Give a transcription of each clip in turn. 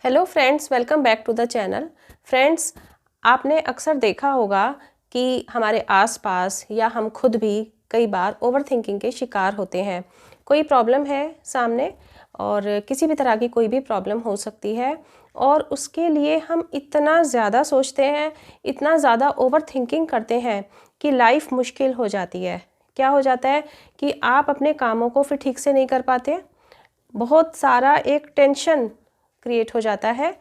Hello friends, welcome back to the channel. Friends, आपने अक्सर देखा होगा कि हमारे आसपास या हम खुद भी कई बार ओवर थिंकिंग के शिकार होते हैं। कोई प्रॉब्लम है सामने और किसी भी तरह की कोई भी प्रॉब्लम हो सकती है और उसके लिए हम इतना ज़्यादा सोचते हैं, इतना ज़्यादा ओवर थिंकिंग करते हैं कि लाइफ मुश्किल हो जाती है। क्या हो जाता है कि आप अपने कामों को फिर ठीक से नहीं कर पाते, बहुत सारा एक टेंशन क्रिएट हो जाता है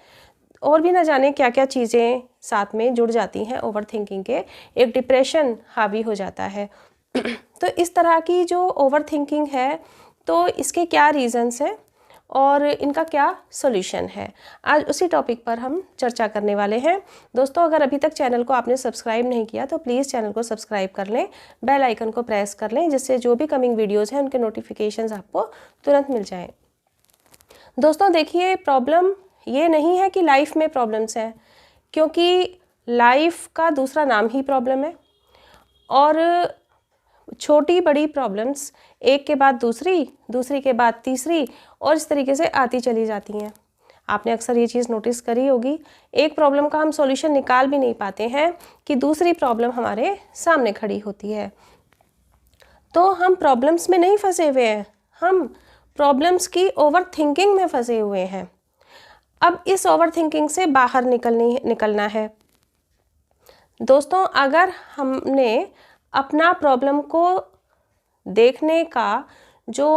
और भी ना जाने क्या क्या चीज़ें साथ में जुड़ जाती हैं ओवर थिंकिंग के, एक डिप्रेशन हावी हो जाता है। तो इस तरह की जो ओवर थिंकिंग है, तो इसके क्या रीज़न्स हैं और इनका क्या सॉल्यूशन है, आज उसी टॉपिक पर हम चर्चा करने वाले हैं। दोस्तों, अगर अभी तक चैनल को आपने सब्सक्राइब नहीं किया तो प्लीज़ चैनल को सब्सक्राइब कर लें, बेल आइकन को प्रेस कर लें, जिससे जो भी कमिंग वीडियोज़ हैं उनके नोटिफिकेशंस आपको तुरंत मिल जाएं। दोस्तों देखिए, प्रॉब्लम ये नहीं है कि लाइफ में प्रॉब्लम्स हैं, क्योंकि लाइफ का दूसरा नाम ही प्रॉब्लम है और छोटी बड़ी प्रॉब्लम्स एक के बाद दूसरी, दूसरी के बाद तीसरी और इस तरीके से आती चली जाती हैं। आपने अक्सर ये चीज़ नोटिस करी होगी, एक प्रॉब्लम का हम सॉल्यूशन निकाल भी नहीं पाते हैं कि दूसरी प्रॉब्लम हमारे सामने खड़ी होती है। तो हम प्रॉब्लम्स में नहीं फंसे हुए हैं, हम प्रॉब्लम्स की ओवर थिंकिंग में फंसे हुए हैं। अब इस ओवर थिंकिंग से बाहर निकलना है। दोस्तों, अगर हमने अपना प्रॉब्लम को देखने का जो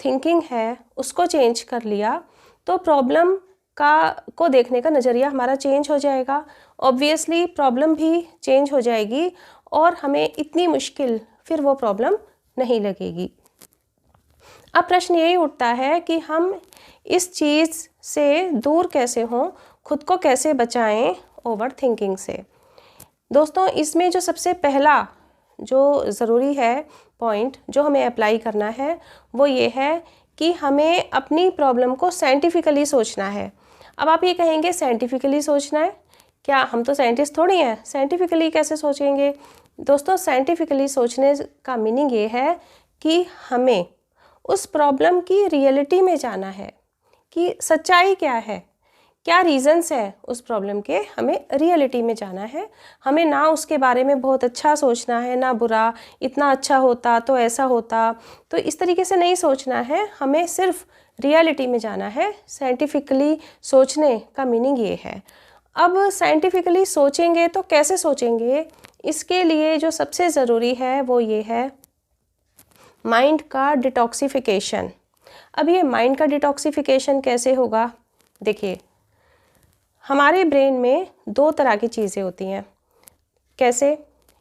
थिंकिंग है उसको चेंज कर लिया, तो प्रॉब्लम को देखने का नज़रिया हमारा चेंज हो जाएगा। ऑब्वियसली प्रॉब्लम भी चेंज हो जाएगी और हमें इतनी मुश्किल फिर वो प्रॉब्लम नहीं लगेगी। अब प्रश्न यही उठता है कि हम इस चीज़ से दूर कैसे हों, खुद को कैसे बचाएं ओवर थिंकिंग से। दोस्तों, इसमें जो सबसे पहला जो ज़रूरी है पॉइंट जो हमें अप्लाई करना है, वो ये है कि हमें अपनी प्रॉब्लम को साइंटिफिकली सोचना है। अब आप ये कहेंगे साइंटिफिकली सोचना है, क्या हम तो साइंटिस्ट थोड़ी हैं, साइंटिफिकली कैसे सोचेंगे। दोस्तों, साइंटिफिकली सोचने का मीनिंग ये है कि हमें उस प्रॉब्लम की रियलिटी में जाना है कि सच्चाई क्या है, क्या रीज़न्स हैं उस प्रॉब्लम के, हमें रियलिटी में जाना है। हमें ना उसके बारे में बहुत अच्छा सोचना है ना बुरा, इतना अच्छा होता तो ऐसा होता, तो इस तरीके से नहीं सोचना है, हमें सिर्फ रियलिटी में जाना है। साइंटिफिकली सोचने का मीनिंग ये है। अब साइंटिफिकली सोचेंगे तो कैसे सोचेंगे, इसके लिए जो सबसे ज़रूरी है वो ये है माइंड का डिटॉक्सिफिकेशन। अब ये माइंड का डिटॉक्सिफिकेशन कैसे होगा? देखिए, हमारे ब्रेन में दो तरह की चीज़ें होती हैं। कैसे?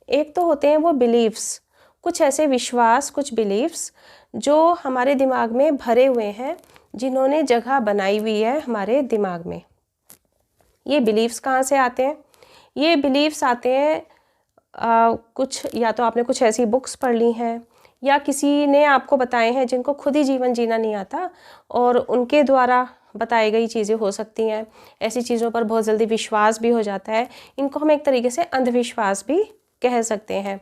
एक तो होते हैं वो बिलीव्स, कुछ ऐसे विश्वास, कुछ बिलीव्स जो हमारे दिमाग में भरे हुए हैं, जिन्होंने जगह बनाई हुई है हमारे दिमाग में। ये बिलीव्स कहाँ से आते हैं? ये बिलीव्स आते हैं कुछ, या तो आपने कुछ ऐसी बुक्स पढ़ ली हैं या किसी ने आपको बताए हैं जिनको खुद ही जीवन जीना नहीं आता और उनके द्वारा बताई गई चीज़ें हो सकती हैं। ऐसी चीज़ों पर बहुत जल्दी विश्वास भी हो जाता है, इनको हम एक तरीके से अंधविश्वास भी कह सकते हैं।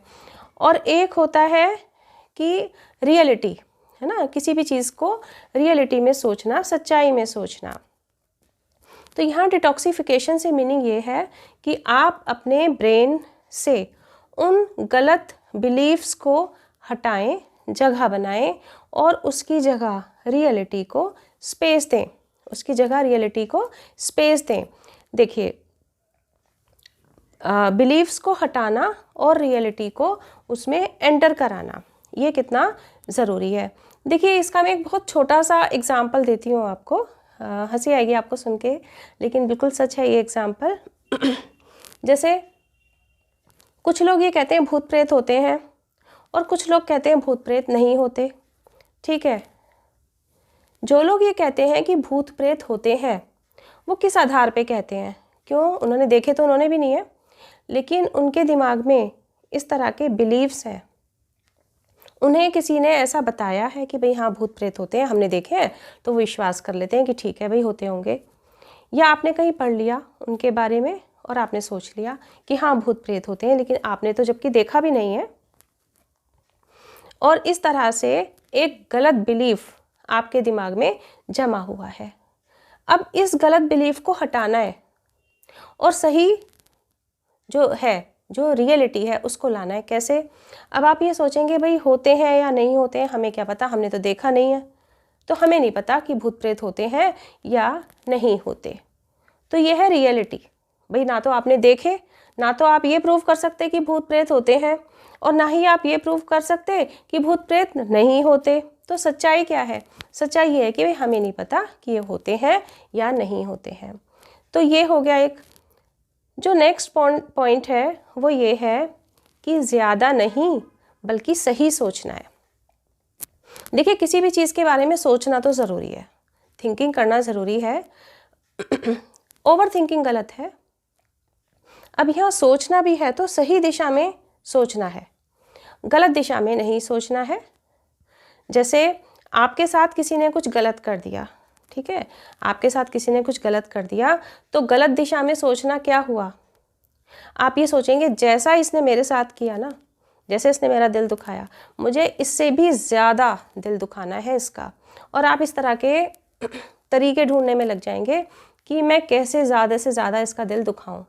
और एक होता है कि रियलिटी, है ना, किसी भी चीज़ को रियलिटी में सोचना, सच्चाई में सोचना। तो यहाँ डिटॉक्सिफिकेशन से मीनिंग ये है कि आप अपने ब्रेन से उन गलत बिलीव्स को हटाएं, जगह बनाएं और उसकी जगह रियलिटी को स्पेस दें, उसकी जगह रियलिटी को स्पेस दें। देखिए, बिलीव्स को हटाना और रियलिटी को उसमें एंटर कराना, ये कितना ज़रूरी है। देखिए, इसका मैं एक बहुत छोटा सा एग्जाम्पल देती हूँ आपको। हंसी आएगी आपको सुन के, लेकिन बिल्कुल सच है ये एग्जाम्पल। जैसे कुछ लोग ये कहते हैं भूत प्रेत होते हैं और कुछ लोग कहते हैं भूत प्रेत नहीं होते। ठीक है, जो लोग ये कहते हैं कि भूत प्रेत होते हैं, वो किस आधार पे कहते हैं? क्यों? उन्होंने देखे तो उन्होंने भी नहीं है, लेकिन उनके दिमाग में इस तरह के बिलीव्स हैं। उन्हें किसी ने ऐसा बताया है कि भाई हाँ भूत प्रेत होते हैं, हमने देखे हैं, तो वो विश्वास कर लेते हैं कि ठीक है भाई होते होंगे। या आपने कहीं पढ़ लिया उनके बारे में और आपने सोच लिया कि हाँ भूत प्रेत होते हैं, लेकिन आपने तो जबकि देखा भी नहीं है। और इस तरह से एक गलत बिलीफ आपके दिमाग में जमा हुआ है। अब इस गलत बिलीफ को हटाना है और सही जो है, जो रियलिटी है, उसको लाना है। कैसे? अब आप ये सोचेंगे भाई होते हैं या नहीं होते हैं, हमें क्या पता, हमने तो देखा नहीं है, तो हमें नहीं पता कि भूत प्रेत होते हैं या नहीं होते। तो ये है रियलिटी। भाई ना तो आपने देखे, ना तो आप ये प्रूव कर सकते कि भूत प्रेत होते हैं, और ना ही आप ये प्रूव कर सकते कि भूत प्रेत नहीं होते। तो सच्चाई क्या है? सच्चाई ये है कि भाई हमें नहीं पता कि ये होते हैं या नहीं होते हैं। तो ये हो गया एक। जो नेक्स्ट पॉइंट है वो ये है कि ज़्यादा नहीं बल्कि सही सोचना है। देखिए, किसी भी चीज़ के बारे में सोचना तो ज़रूरी है, थिंकिंग करना ज़रूरी है। ओवर थिंकिंग गलत है। अब यहाँ सोचना भी है तो सही दिशा में सोचना है, गलत दिशा में नहीं सोचना है। जैसे आपके साथ किसी ने कुछ गलत कर दिया, ठीक है, आपके साथ किसी ने कुछ गलत कर दिया, तो गलत दिशा में सोचना क्या हुआ? आप ये सोचेंगे जैसा इसने मेरे साथ किया ना, जैसे इसने मेरा दिल दुखाया, मुझे इससे भी ज़्यादा दिल दुखाना है इसका। और आप इस तरह के तरीके ढूंढने में लग जाएंगे कि मैं कैसे ज़्यादा से ज़्यादा इसका दिल दुखाऊं।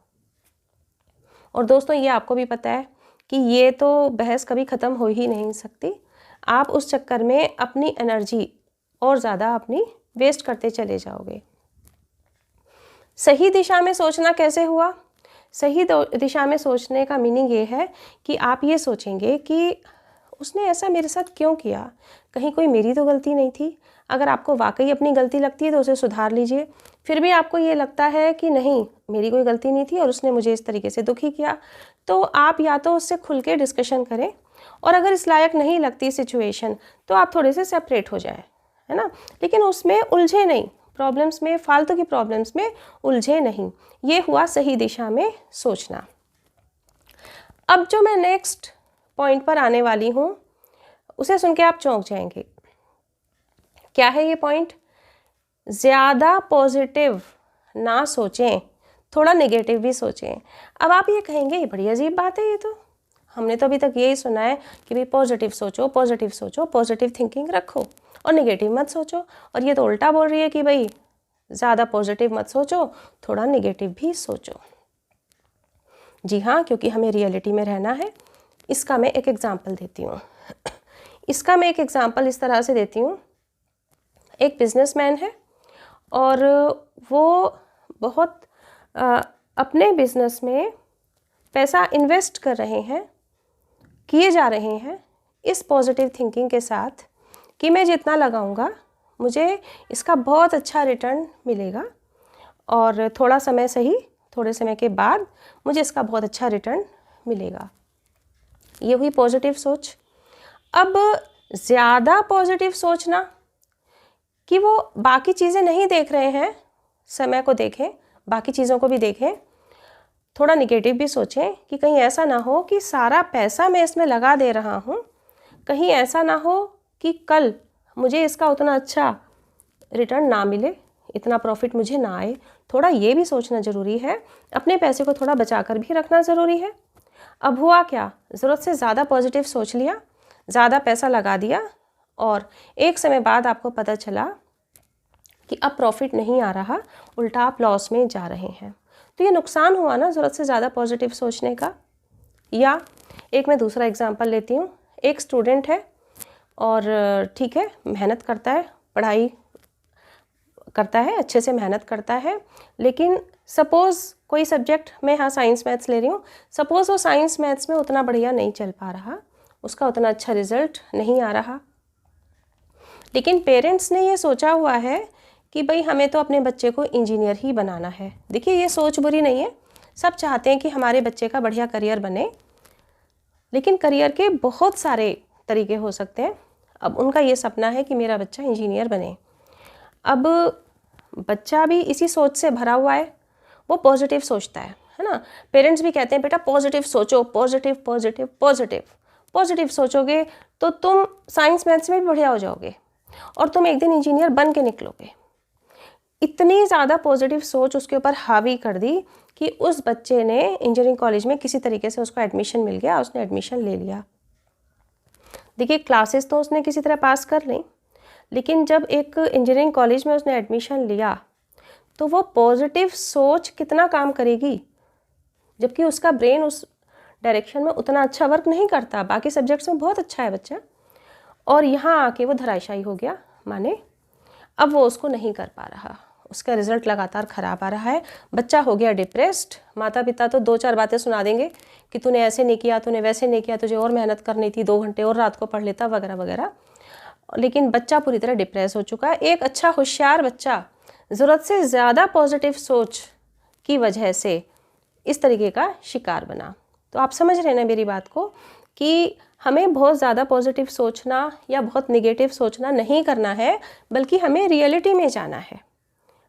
और दोस्तों, ये आपको भी पता है कि ये तो बहस कभी ख़त्म हो ही नहीं सकती। आप उस चक्कर में अपनी एनर्जी और ज़्यादा अपनी वेस्ट करते चले जाओगे। सही दिशा में सोचना कैसे हुआ? सही दिशा में सोचने का मीनिंग ये है कि आप ये सोचेंगे कि उसने ऐसा मेरे साथ क्यों किया, कहीं कोई मेरी तो गलती नहीं थी। अगर आपको वाकई अपनी गलती लगती है तो उसे सुधार लीजिए। फिर भी आपको ये लगता है कि नहीं, मेरी कोई गलती नहीं थी और उसने मुझे इस तरीके से दुखी किया, तो आप या तो उससे खुल के डिस्कशन करें, और अगर इस लायक नहीं लगती सिचुएशन तो आप थोड़े से सेपरेट हो जाएं, है ना। लेकिन उसमें उलझे नहीं, प्रॉब्लम्स में, फालतू की प्रॉब्लम्स में उलझे नहीं। ये हुआ सही दिशा में सोचना। अब जो मैं नेक्स्ट पॉइंट पर आने वाली हूँ उसे सुन के आप चौंक जाएंगे। क्या है ये पॉइंट? ज़्यादा पॉजिटिव ना सोचें, थोड़ा नेगेटिव भी सोचें। अब आप ये कहेंगे ये बड़ी अजीब बात है, ये तो हमने तो अभी तक यही सुना है कि भाई पॉजिटिव सोचो, पॉजिटिव सोचो, पॉजिटिव थिंकिंग रखो और नेगेटिव मत सोचो। और ये तो उल्टा बोल रही है कि भाई ज़्यादा पॉजिटिव मत सोचो, थोड़ा नेगेटिव भी सोचो। जी हाँ, क्योंकि हमें रियलिटी में रहना है। इसका मैं एक एग्ज़ाम्पल देती हूँ। इसका मैं एक एग्ज़ाम्पल इस तरह से देती हूँ। एक बिजनेसमैन है और वो बहुत अपने बिजनेस में पैसा इन्वेस्ट कर रहे हैं, किए जा रहे हैं इस पॉजिटिव थिंकिंग के साथ कि मैं जितना लगाऊंगा मुझे इसका बहुत अच्छा रिटर्न मिलेगा, और थोड़ा समय सही, थोड़े समय के बाद मुझे इसका बहुत अच्छा रिटर्न मिलेगा। ये हुई पॉजिटिव सोच। अब ज़्यादा पॉजिटिव सोचना कि वो बाकी चीज़ें नहीं देख रहे हैं, समय को देखें, बाकी चीज़ों को भी देखें। थोड़ा निगेटिव भी सोचें कि कहीं ऐसा ना हो कि सारा पैसा मैं इसमें लगा दे रहा हूँ, कहीं ऐसा ना हो कि कल मुझे इसका उतना अच्छा रिटर्न ना मिले, इतना प्रॉफिट मुझे ना आए। थोड़ा ये भी सोचना ज़रूरी है, अपने पैसे को थोड़ा बचा कर भी रखना ज़रूरी है। अब हुआ क्या, ज़रूरत से ज़्यादा पॉजिटिव सोच लिया, ज़्यादा पैसा लगा दिया, और एक समय बाद आपको पता चला कि अब प्रॉफिट नहीं आ रहा, उल्टा आप लॉस में जा रहे हैं। तो ये नुकसान हुआ ना ज़रूरत से ज़्यादा पॉजिटिव सोचने का। या एक मैं दूसरा एग्जांपल लेती हूँ। एक स्टूडेंट है और ठीक है, मेहनत करता है, पढ़ाई करता है, अच्छे से मेहनत करता है, लेकिन सपोज़ कोई सब्जेक्ट, मैं यहाँ साइंस मैथ्स ले रही हूँ, सपोज़ वो साइंस मैथ्स में उतना बढ़िया नहीं चल पा रहा, उसका उतना अच्छा रिजल्ट नहीं आ रहा, लेकिन पेरेंट्स ने ये सोचा हुआ है कि भाई हमें तो अपने बच्चे को इंजीनियर ही बनाना है। देखिए, ये सोच बुरी नहीं है, सब चाहते हैं कि हमारे बच्चे का बढ़िया करियर बने, लेकिन करियर के बहुत सारे तरीके हो सकते हैं। अब उनका ये सपना है कि मेरा बच्चा इंजीनियर बने। अब बच्चा भी इसी सोच से भरा हुआ है, वो पॉजिटिव सोचता है ना। पेरेंट्स भी कहते हैं बेटा पॉजिटिव सोचो, पॉजिटिव पॉजिटिव पॉजिटिव। पॉजिटिव सोचोगे तो तुम साइंस मैथ्स में भी बढ़िया हो जाओगे और तुम एक दिन इंजीनियर बन के निकलोगे। इतनी ज़्यादा पॉजिटिव सोच उसके ऊपर हावी कर दी कि उस बच्चे ने इंजीनियरिंग कॉलेज में किसी तरीके से उसको एडमिशन मिल गया, उसने एडमिशन ले लिया। देखिए, क्लासेस तो उसने किसी तरह पास कर ली, लेकिन जब एक इंजीनियरिंग कॉलेज में उसने एडमिशन लिया तो वो पॉजिटिव सोच कितना काम करेगी, जबकि उसका ब्रेन उस डायरेक्शन में उतना अच्छा वर्क नहीं करता, बाकी सब्जेक्ट्स में बहुत अच्छा है बच्चा, और यहाँ आके वो धराशायी हो गया, माने अब वो उसको नहीं कर पा रहा, उसका रिजल्ट लगातार ख़राब आ रहा है, बच्चा हो गया डिप्रेस्ड। माता पिता तो 2-4 बातें सुना देंगे कि तूने ऐसे नहीं किया, तूने वैसे नहीं किया, तुझे और मेहनत करनी थी, 2 घंटे और रात को पढ़ लेता, वगैरह वगैरह, लेकिन बच्चा पूरी तरह डिप्रेस हो चुका है। एक अच्छा होशियार बच्चा ज़रूरत से ज़्यादा पॉजिटिव सोच की वजह से इस तरीके का शिकार बना। तो आप समझ रहे हैं ना मेरी बात को, कि हमें बहुत ज़्यादा पॉजिटिव सोचना या बहुत नेगेटिव सोचना नहीं करना है, बल्कि हमें रियलिटी में जाना है,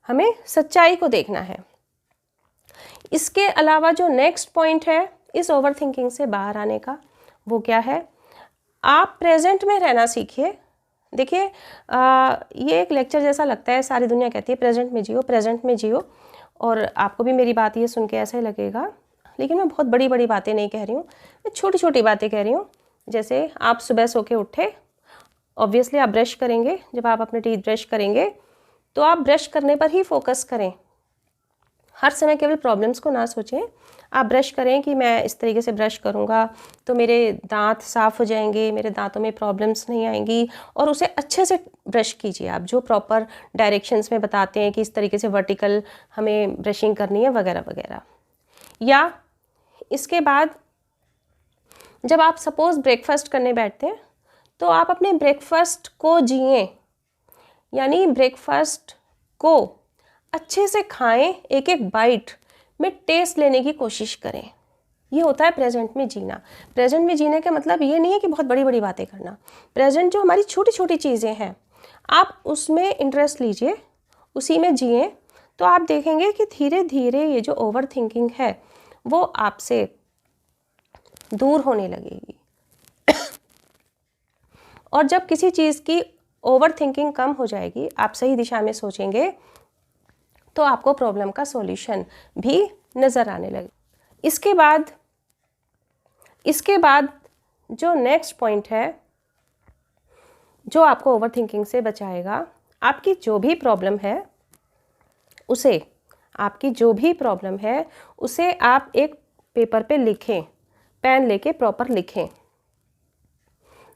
हमें सच्चाई को देखना है। इसके अलावा जो नेक्स्ट पॉइंट है इस ओवर थिंकिंग से बाहर आने का, वो क्या है? आप प्रेजेंट में रहना सीखिए। देखिए ये एक लेक्चर जैसा लगता है, सारी दुनिया कहती है प्रेजेंट में जियो, प्रेजेंट में जियो, और आपको भी मेरी बात ये सुन के ऐसा ही लगेगा, लेकिन मैं बहुत बड़ी बड़ी बातें नहीं कह रही हूँ, मैं छोटी छोटी बातें कह रही हूँ। जैसे आप सुबह सो के उठे, ऑब्वियसली आप ब्रश करेंगे, जब आप अपने टीथ ब्रश करेंगे तो आप ब्रश करने पर ही फोकस करें, हर समय केवल प्रॉब्लम्स को ना सोचें। आप ब्रश करें कि मैं इस तरीके से ब्रश करूँगा तो मेरे दांत साफ़ हो जाएंगे, मेरे दांतों में प्रॉब्लम्स नहीं आएंगी, और उसे अच्छे से ब्रश कीजिए आप, जो प्रॉपर डायरेक्शंस में बताते हैं कि इस तरीके से वर्टिकल हमें ब्रशिंग करनी है, वगैरह वगैरह। या इसके बाद जब आप सपोज़ ब्रेकफास्ट करने बैठते हैं तो आप अपने ब्रेकफास्ट को जिएं, यानी ब्रेकफास्ट को अच्छे से खाएं, एक एक बाइट में टेस्ट लेने की कोशिश करें। ये होता है प्रेजेंट में जीना। प्रेजेंट में जीने का मतलब ये नहीं है कि बहुत बड़ी बड़ी बातें करना। प्रेजेंट जो हमारी छोटी छोटी चीज़ें हैं, आप उसमें इंटरेस्ट लीजिए, उसी में जिए, तो आप देखेंगे कि धीरे धीरे ये जो ओवर थिंकिंग है वो आपसे दूर होने लगेगी। और जब किसी चीज़ की ओवर थिंकिंग कम हो जाएगी, आप सही दिशा में सोचेंगे, तो आपको प्रॉब्लम का सॉल्यूशन भी नज़र आने लगे। इसके बाद जो नेक्स्ट पॉइंट है जो आपको ओवर थिंकिंग से बचाएगा, आपकी जो भी प्रॉब्लम है उसे आप एक पेपर पे लिखें, पेन लेके प्रॉपर लिखें।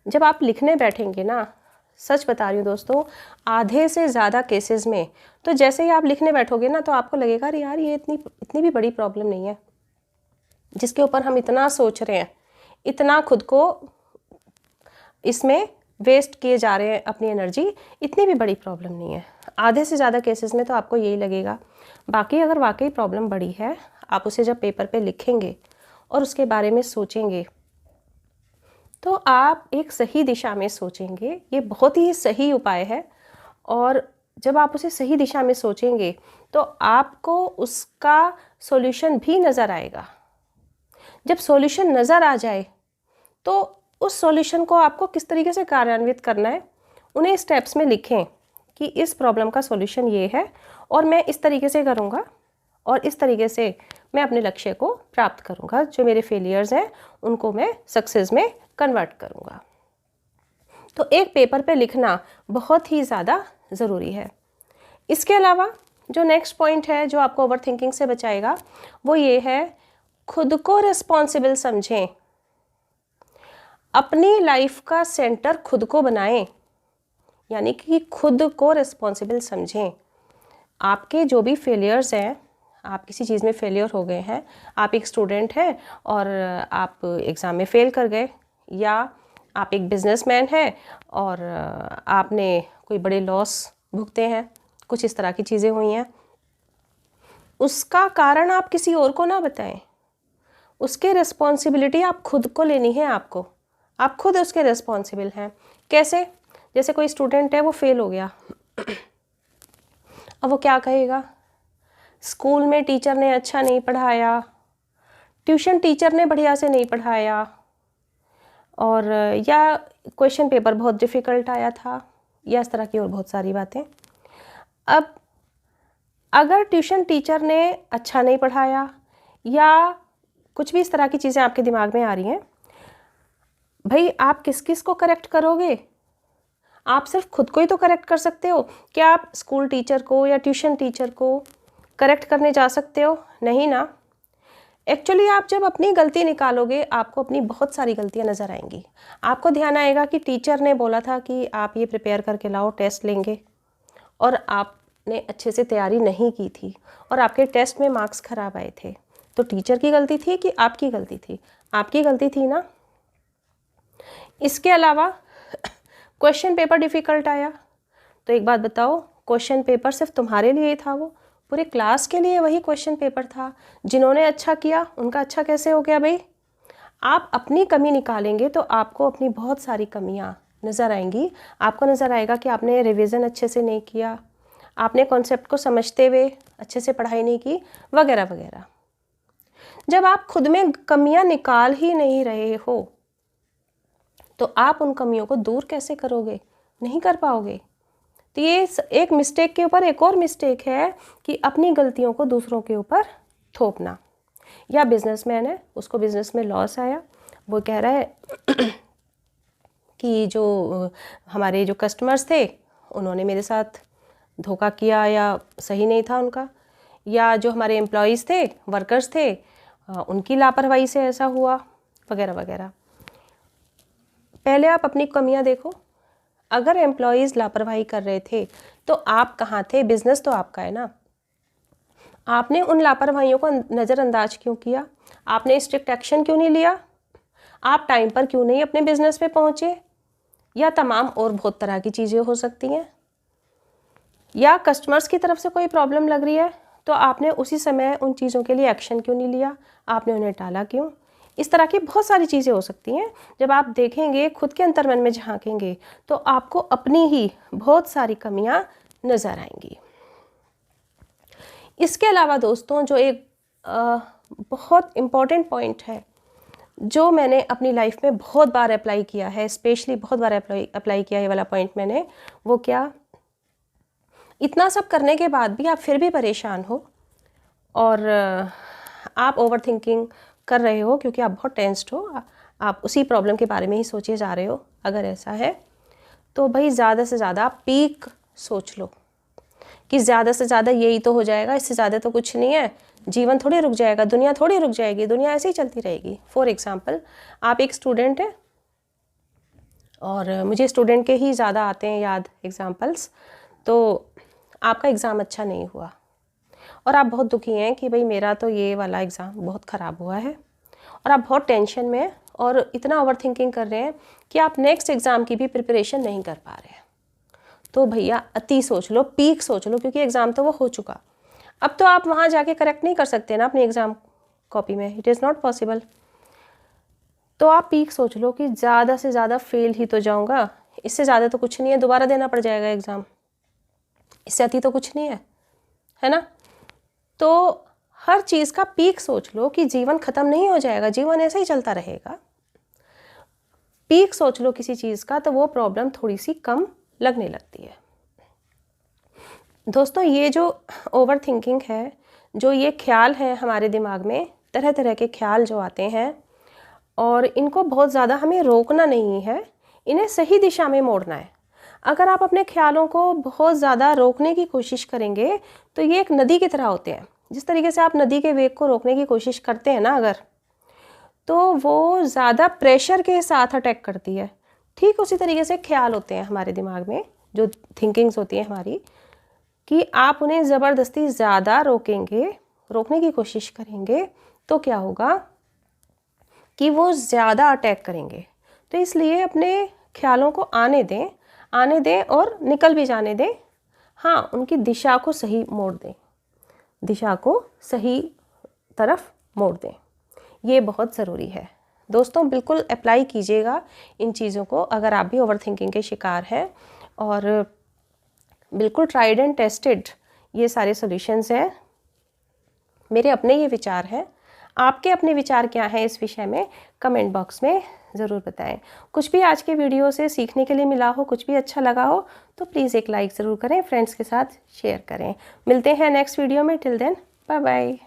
जब आप लिखने बैठेंगे ना, सच बता रही हूँ दोस्तों, आधे से ज़्यादा केसेस में तो जैसे ही आप लिखने बैठोगे ना, तो आपको लगेगा अरे यार ये इतनी भी बड़ी प्रॉब्लम नहीं है, जिसके ऊपर हम इतना सोच रहे हैं, इतना खुद को इसमें वेस्ट किए जा रहे हैं अपनी एनर्जी, इतनी भी बड़ी प्रॉब्लम नहीं है। आधे से ज़्यादा केसेस में तो आपको यही लगेगा। बाकी अगर वाकई प्रॉब्लम बड़ी है, आप उसे जब पेपर पे लिखेंगे और उसके बारे में सोचेंगे, तो आप एक सही दिशा में सोचेंगे। ये बहुत ही सही उपाय है, और जब आप उसे सही दिशा में सोचेंगे तो आपको उसका सॉल्यूशन भी नज़र आएगा। जब सॉल्यूशन नज़र आ जाए तो उस सॉल्यूशन को आपको किस तरीके से कार्यान्वित करना है, उन्हें स्टेप्स में लिखें कि इस प्रॉब्लम का सॉल्यूशन ये है, और मैं इस तरीके से करूँगा, और इस तरीके से मैं अपने लक्ष्य को प्राप्त करूँगा, जो मेरे फेलियर्स हैं उनको मैं सक्सेस में कन्वर्ट करूँगा। तो एक पेपर पे लिखना बहुत ही ज़्यादा ज़रूरी है। इसके अलावा जो नेक्स्ट पॉइंट है जो आपको ओवर थिंकिंग से बचाएगा, वो ये है, खुद को रिस्पॉन्सिबल समझें। अपनी लाइफ का सेंटर खुद को बनाएं, यानी कि खुद को रिस्पॉन्सिबल समझें। आपके जो भी फेलियर्स हैं, आप किसी चीज़ में फेलियर हो गए हैं, आप एक स्टूडेंट हैं और आप एग्ज़ाम में फ़ेल कर गए, या आप एक बिजनेसमैन हैं और आपने कोई बड़े लॉस भुगते हैं, कुछ इस तरह की चीज़ें हुई हैं, उसका कारण आप किसी और को ना बताएं। उसके रिस्पॉन्सिबिलिटी आप खुद को लेनी है। आप खुद उसके रिस्पॉन्सिबल हैं। कैसे? जैसे कोई स्टूडेंट है, वो फेल हो गया, अब वो क्या कहेगा, स्कूल में टीचर ने अच्छा नहीं पढ़ाया, ट्यूशन टीचर ने बढ़िया से नहीं पढ़ाया, और या क्वेश्चन पेपर बहुत डिफ़िकल्ट आया था, या इस तरह की और बहुत सारी बातें। अब अगर ट्यूशन टीचर ने अच्छा नहीं पढ़ाया या कुछ भी इस तरह की चीज़ें आपके दिमाग में आ रही हैं, भाई आप किस किस को करेक्ट करोगे? आप सिर्फ खुद को ही तो करेक्ट कर सकते हो। क्या आप स्कूल टीचर को या ट्यूशन टीचर को करेक्ट करने जा सकते हो? नहीं ना। एक्चुअली आप जब अपनी गलती निकालोगे आपको अपनी बहुत सारी गलतियां नज़र आएंगी। आपको ध्यान आएगा कि टीचर ने बोला था कि आप ये प्रिपेयर करके लाओ, टेस्ट लेंगे, और आपने अच्छे से तैयारी नहीं की थी और आपके टेस्ट में मार्क्स ख़राब आए थे। तो टीचर की गलती थी कि आपकी गलती थी? आपकी गलती थी ना। इसके अलावा क्वेश्चन पेपर डिफ़िकल्ट आया, तो एक बात बताओ, क्वेश्चन पेपर सिर्फ तुम्हारे लिए था? वो पूरे क्लास के लिए वही क्वेश्चन पेपर था। जिन्होंने अच्छा किया उनका अच्छा कैसे हो गया भाई? आप अपनी कमी निकालेंगे तो आपको अपनी बहुत सारी कमियां नज़र आएंगी। आपको नज़र आएगा कि आपने रिवीजन अच्छे से नहीं किया, आपने कॉन्सेप्ट को समझते हुए अच्छे से पढ़ाई नहीं की, वगैरह वगैरह। जब आप खुद में कमियां निकाल ही नहीं रहे हो तो आप उन कमियों को दूर कैसे करोगे? नहीं कर पाओगे। तो ये एक मिस्टेक के ऊपर एक और मिस्टेक है कि अपनी गलतियों को दूसरों के ऊपर थोपना। या बिजनेसमैन है, उसको बिजनेस में लॉस आया, वो कह रहा है कि जो हमारे जो कस्टमर्स थे उन्होंने मेरे साथ धोखा किया या सही नहीं था उनका, या जो हमारे एम्प्लॉयज़ थे, वर्कर्स थे, उनकी लापरवाही से ऐसा हुआ, वगैरह वगैरह। पहले आप अपनी कमियां देखो। अगर एम्प्लॉयज़ लापरवाही कर रहे थे तो आप कहाँ थे? बिजनेस तो आपका है ना। आपने उन लापरवाहियों को नज़रअंदाज क्यों किया? आपने स्ट्रिक्ट एक्शन क्यों नहीं लिया? आप टाइम पर क्यों नहीं अपने बिजनेस पे पहुँचे? या तमाम और बहुत तरह की चीज़ें हो सकती हैं। या कस्टमर्स की तरफ से कोई प्रॉब्लम लग रही है तो आपने उसी समय उन चीज़ों के लिए एक्शन क्यों नहीं लिया? आपने उन्हें टाला क्यों? इस तरह की बहुत सारी चीज़ें हो सकती हैं। जब आप देखेंगे, खुद के अंतर्मन में झांकेंगे, तो आपको अपनी ही बहुत सारी कमियां नज़र आएंगी। इसके अलावा दोस्तों, जो एक बहुत इम्पॉर्टेंट पॉइंट है जो मैंने अपनी लाइफ में बहुत बार अप्लाई किया है, स्पेशली बहुत बार अप्लाई किया है, ये वाला पॉइंट मैंने, वो क्या, इतना सब करने के बाद भी आप फिर भी परेशान हो और आप ओवर थिंकिंग कर रहे हो क्योंकि आप बहुत टेंस्ड हो, आप उसी प्रॉब्लम के बारे में ही सोचे जा रहे हो। अगर ऐसा है तो भाई ज़्यादा से ज़्यादा पीक सोच लो कि ज़्यादा से ज़्यादा यही तो हो जाएगा, इससे ज़्यादा तो कुछ नहीं है, जीवन थोड़ी रुक जाएगा, दुनिया थोड़ी रुक जाएगी, दुनिया ऐसे ही चलती रहेगी। फॉर एग्ज़ाम्पल, आप एक स्टूडेंट हैं, और मुझे स्टूडेंट के ही ज़्यादा आते हैं याद एग्ज़ाम्पल्स। तो आपका एग्ज़ाम अच्छा नहीं हुआ और आप बहुत दुखी हैं कि भाई मेरा तो ये वाला एग्ज़ाम बहुत ख़राब हुआ है, और आप बहुत टेंशन में और इतना ओवर थिंकिंग कर रहे हैं कि आप नेक्स्ट एग्ज़ाम की भी प्रिपरेशन नहीं कर पा रहे हैं। तो भैया अति सोच लो, पीक सोच लो, क्योंकि एग्ज़ाम तो वो हो चुका। अब तो आप वहाँ जाके करेक्ट नहीं कर सकते ना अपनी एग्ज़ाम कॉपी में, इट इज़ नॉट पॉसिबल। तो आप पीक सोच लो कि ज़्यादा से ज़्यादा फेल ही तो जाऊँगा, इससे ज़्यादा तो कुछ नहीं है, दोबारा देना पड़ जाएगा एग्ज़ाम, इससे अति तो कुछ नहीं है ना। तो हर चीज़ का पीक सोच लो कि जीवन ख़त्म नहीं हो जाएगा, जीवन ऐसे ही चलता रहेगा। पीक सोच लो किसी चीज़ का तो वो प्रॉब्लम थोड़ी सी कम लगने लगती है। दोस्तों, ये जो ओवर थिंकिंग है, जो ये ख्याल है हमारे दिमाग में, तरह तरह के ख्याल जो आते हैं, और इनको बहुत ज़्यादा हमें रोकना नहीं है, इन्हें सही दिशा में मोड़ना है। अगर आप अपने ख्यालों को बहुत ज़्यादा रोकने की कोशिश करेंगे तो ये एक नदी की तरह होते हैं। जिस तरीके से आप नदी के वेग को रोकने की कोशिश करते हैं ना अगर, तो वो ज़्यादा प्रेशर के साथ अटैक करती है। ठीक उसी तरीके से ख्याल होते हैं हमारे दिमाग में, जो थिंकिंग्स होती हैं हमारी, कि आप उन्हें ज़बरदस्ती ज़्यादा रोकने की कोशिश करेंगे तो क्या होगा कि वो ज़्यादा अटैक करेंगे। तो इसलिए अपने ख्यालों को आने दें और निकल भी जाने दें। हाँ, उनकी दिशा को सही मोड़ दें, दिशा को सही तरफ मोड़ दें, ये बहुत ज़रूरी है। दोस्तों, बिल्कुल अप्लाई कीजिएगा इन चीज़ों को अगर आप भी ओवर थिंकिंग के शिकार हैं, और बिल्कुल ट्राइड एंड टेस्टेड ये सारे सॉल्यूशंस हैं। मेरे अपने ये विचार हैं, आपके अपने विचार क्या हैं इस विषय में कमेंट बॉक्स में ज़रूर बताएं। कुछ भी आज के वीडियो से सीखने के लिए मिला हो, कुछ भी अच्छा लगा हो, तो प्लीज़ एक लाइक ज़रूर करें, फ्रेंड्स के साथ शेयर करें। मिलते हैं नेक्स्ट वीडियो में, टिल देन बाय बाय।